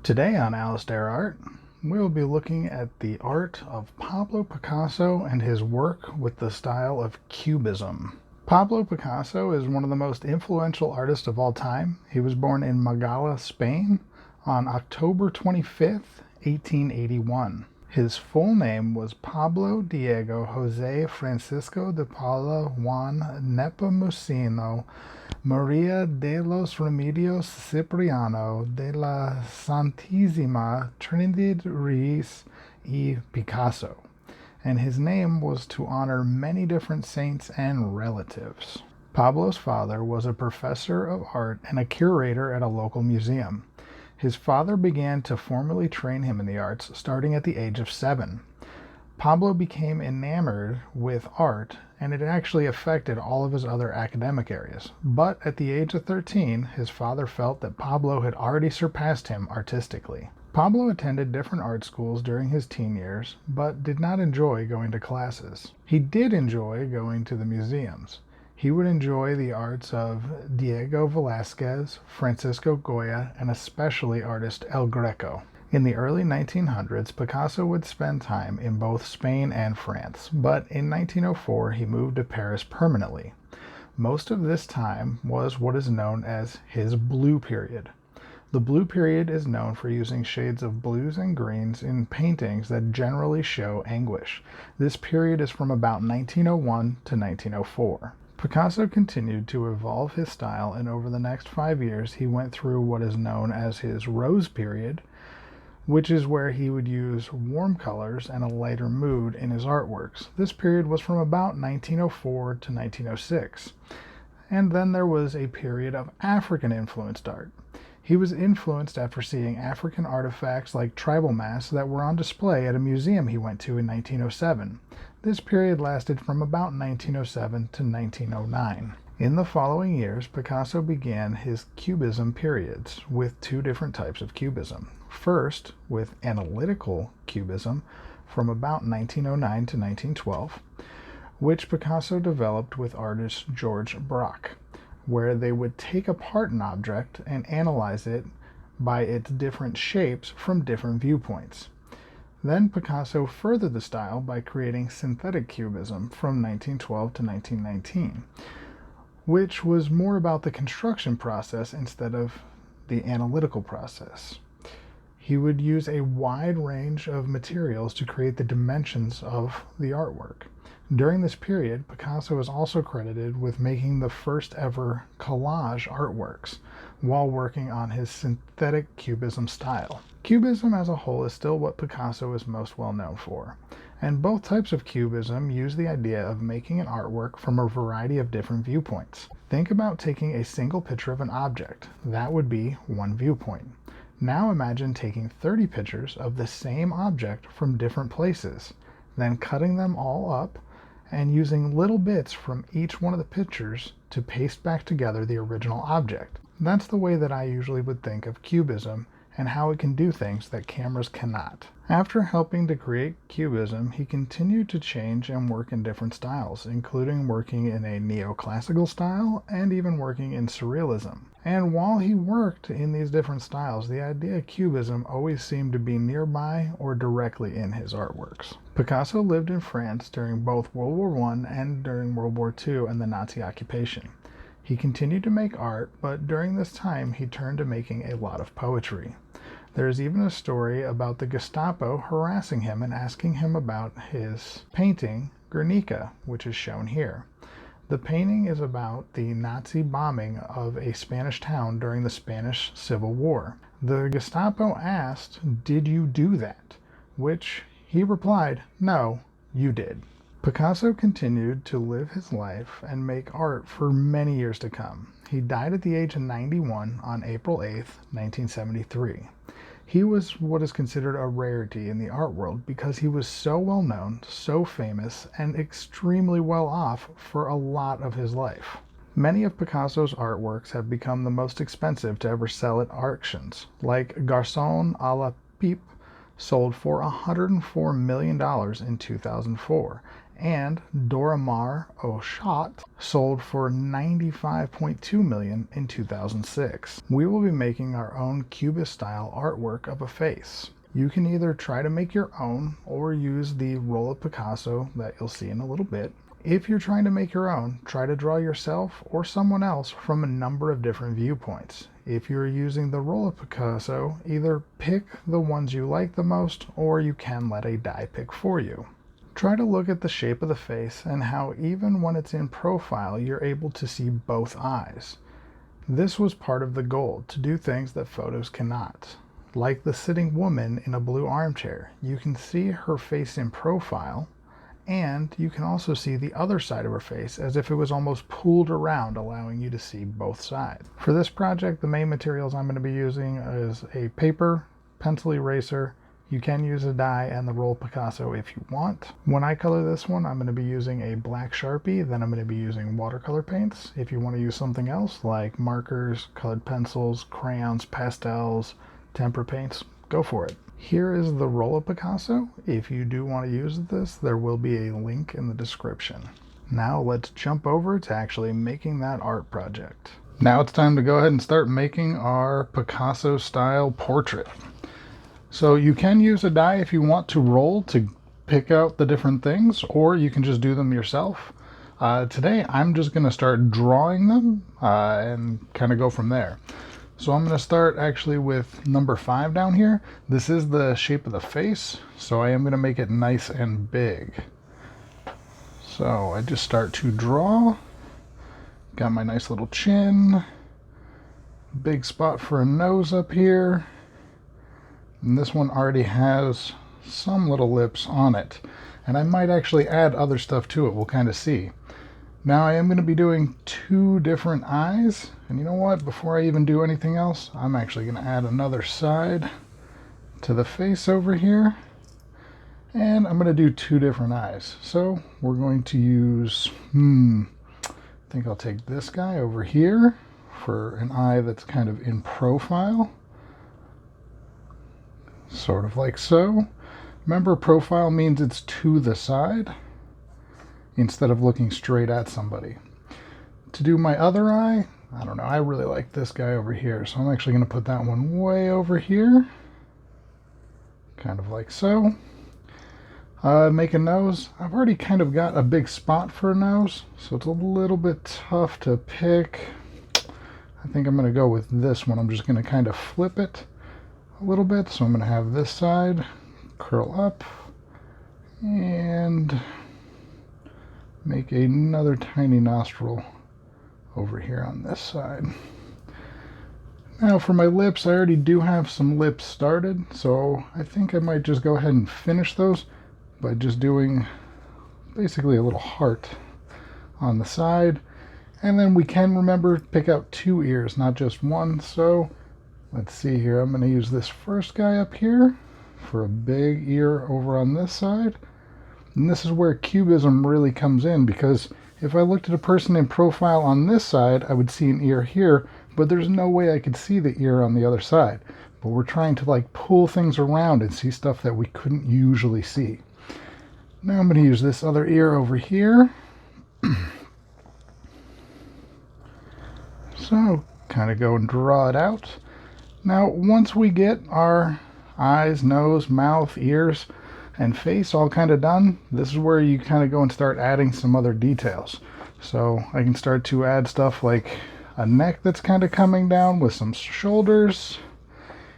Today on Alistair Art, we will be looking at the art of Pablo Picasso and his work with the style of Cubism. Pablo Picasso is one of the most influential artists of all time. He was born in Malaga, Spain on October 25th, 1881. His full name was Pablo Diego Jose Francisco de Paula Juan Nepomuceno Maria de los Remedios Cipriano de la Santísima Trinidad Reis y Picasso, and his name was to honor many different saints and relatives. Pablo's father was a professor of art and a curator at a local museum. His father began to formally train him in the arts starting at the age of 7. Pablo became enamored with art, and it actually affected all of his other academic areas. But at the age of 13, his father felt that Pablo had already surpassed him artistically. Pablo attended different art schools during his teen years, but did not enjoy going to classes. He did enjoy going to the museums. He would enjoy the arts of Diego Velázquez, Francisco Goya, and especially artist El Greco. In the early 1900s, Picasso would spend time in both Spain and France, but in 1904 he moved to Paris permanently. Most of this time was what is known as his blue period. The blue period is known for using shades of blues and greens in paintings that generally show anguish. This period is from about 1901 to 1904. Picasso continued to evolve his style, and over the next 5 years he went through what is known as his rose period, which is where he would use warm colors and a lighter mood in his artworks. This period was from about 1904 to 1906. And then there was a period of African-influenced art. He was influenced after seeing African artifacts like tribal masks that were on display at a museum he went to in 1907. This period lasted from about 1907 to 1909. In the following years, Picasso began his Cubism periods with two different types of Cubism. First, with analytical Cubism from about 1909 to 1912, which Picasso developed with artist George Braque, where they would take apart an object and analyze it by its different shapes from different viewpoints. Then Picasso furthered the style by creating synthetic Cubism from 1912 to 1919, which was more about the construction process instead of the analytical process. He would use a wide range of materials to create the dimensions of the artwork. During this period, Picasso is also credited with making the first ever collage artworks while working on his synthetic Cubism style. Cubism as a whole is still what Picasso is most well known for, and both types of Cubism use the idea of making an artwork from a variety of different viewpoints. Think about taking a single picture of an object. That would be one viewpoint. Now imagine taking 30 pictures of the same object from different places, then cutting them all up and using little bits from each one of the pictures to paste back together the original object. That's the way that I usually would think of Cubism and how it can do things that cameras cannot. After helping to create Cubism, he continued to change and work in different styles, including working in a neoclassical style and even working in surrealism. And while he worked in these different styles, the idea of Cubism always seemed to be nearby or directly in his artworks. Picasso lived in France during both World War I and during World War II and the Nazi occupation. He continued to make art, but during this time he turned to making a lot of poetry. There is even a story about the Gestapo harassing him and asking him about his painting, Guernica, which is shown here. The painting is about the Nazi bombing of a Spanish town during the Spanish Civil War. The Gestapo asked, "Did you do that?" Which he replied, "No, you did." Picasso continued to live his life and make art for many years to come. He died at the age of 91 on April 8, 1973. He was what is considered a rarity in the art world because he was so well known, so famous, and extremely well off for a lot of his life. Many of Picasso's artworks have become the most expensive to ever sell at auctions, like Garçon à la Pipe sold for $104 million in 2004, and Doramar O'Shot sold for $95.2 million in 2006. We will be making our own Cubist style artwork of a face. You can either try to make your own or use the Roll-a-Picasso that you'll see in a little bit. If you're trying to make your own, try to draw yourself or someone else from a number of different viewpoints. If you're using the Roll-a-Picasso, either pick the ones you like the most, or you can let a die pick for you. Try to look at the shape of the face and how even when it's in profile, you're able to see both eyes. This was part of the goal, to do things that photos cannot. Like the sitting woman in a blue armchair, you can see her face in profile, and you can also see the other side of her face as if it was almost pulled around, allowing you to see both sides. For this project, the main materials I'm going to be using is a paper, pencil eraser. You can use a die and the Roll-a-Picasso if you want. When I color this one, I'm going to be using a black Sharpie, then I'm going to be using watercolor paints. If you want to use something else like markers, colored pencils, crayons, pastels, tempera paints, go for it. Here is the Roll-a-Picasso. If you do want to use this, there will be a link in the description. Now let's jump over to actually making that art project. Now it's time to go ahead and start making our Picasso style portrait. So you can use a die if you want to roll to pick out the different things, or you can just do them yourself. Today I'm just going to start drawing them and kind of go from there. So I'm going to start actually with number 5 down here. This is the shape of the face, so I am going to make it nice and big. So I just start to draw. Got my nice little chin. Big spot for a nose up here. And this one already has some little lips on it. And I might actually add other stuff to it. We'll kind of see. Now I am going to be doing 2 different eyes, and you know what, before I even do anything else, I'm actually going to add another side to the face over here, and I'm going to do 2 different eyes. So we're going to use, I think I'll take this guy over here for an eye that's kind of in profile, sort of like so. Remember, profile means it's to the side instead of looking straight at somebody. To do my other eye, I don't know, I really like this guy over here, so I'm actually going to put that one way over here, kind of like so. Make a nose. I've already kind of got a big spot for a nose, so it's a little bit tough to pick. I think I'm going to go with this one. I'm just going to kind of flip it a little bit, so I'm going to have this side curl up and make another tiny nostril over here on this side. Now for my lips, I already do have some lips started, so I think I might just go ahead and finish those by just doing basically a little heart on the side. And then we can remember pick out 2 ears, not just one. So let's see here, I'm going to use this first guy up here for a big ear over on this side. And this is where cubism really comes in, because if I looked at a person in profile on this side, I would see an ear here, but there's no way I could see the ear on the other side. But we're trying to like pull things around and see stuff that we couldn't usually see. Now I'm going to use this other ear over here. So kind of go and draw it out. Now once we get our eyes, nose, mouth, ears, and face all kind of done, this is where you kind of go and start adding some other details. So I can start to add stuff like a neck that's kind of coming down with some shoulders.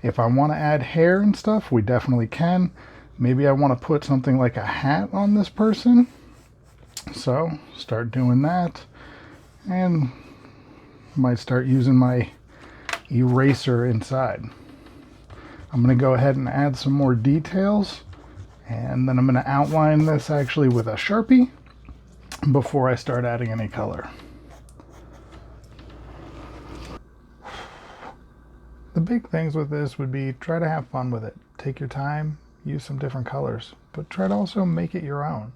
If I want to add hair and stuff, we definitely can. Maybe I want to put something like a hat on this person. So start doing that, and might start using my eraser inside. I'm going to go ahead and add some more details. And then I'm going to outline this actually with a Sharpie before I start adding any color. The big things with this would be try to have fun with it. Take your time, use some different colors, but try to also make it your own.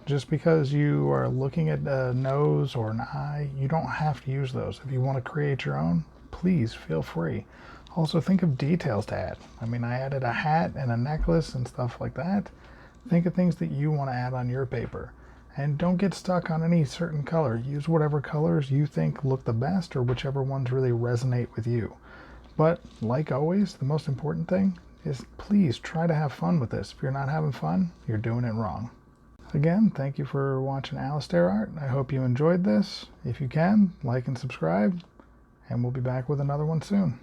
Just because you are looking at a nose or an eye, you don't have to use those. If you want to create your own, please feel free. Also think of details to add. I mean, I added a hat and a necklace and stuff like that. Think of things that you want to add on your paper. And don't get stuck on any certain color. Use whatever colors you think look the best or whichever ones really resonate with you. But like always, the most important thing is please try to have fun with this. If you're not having fun, you're doing it wrong. Again, thank you for watching Alistair art. I hope you enjoyed this. If you can, like and subscribe, and we'll be back with another one soon.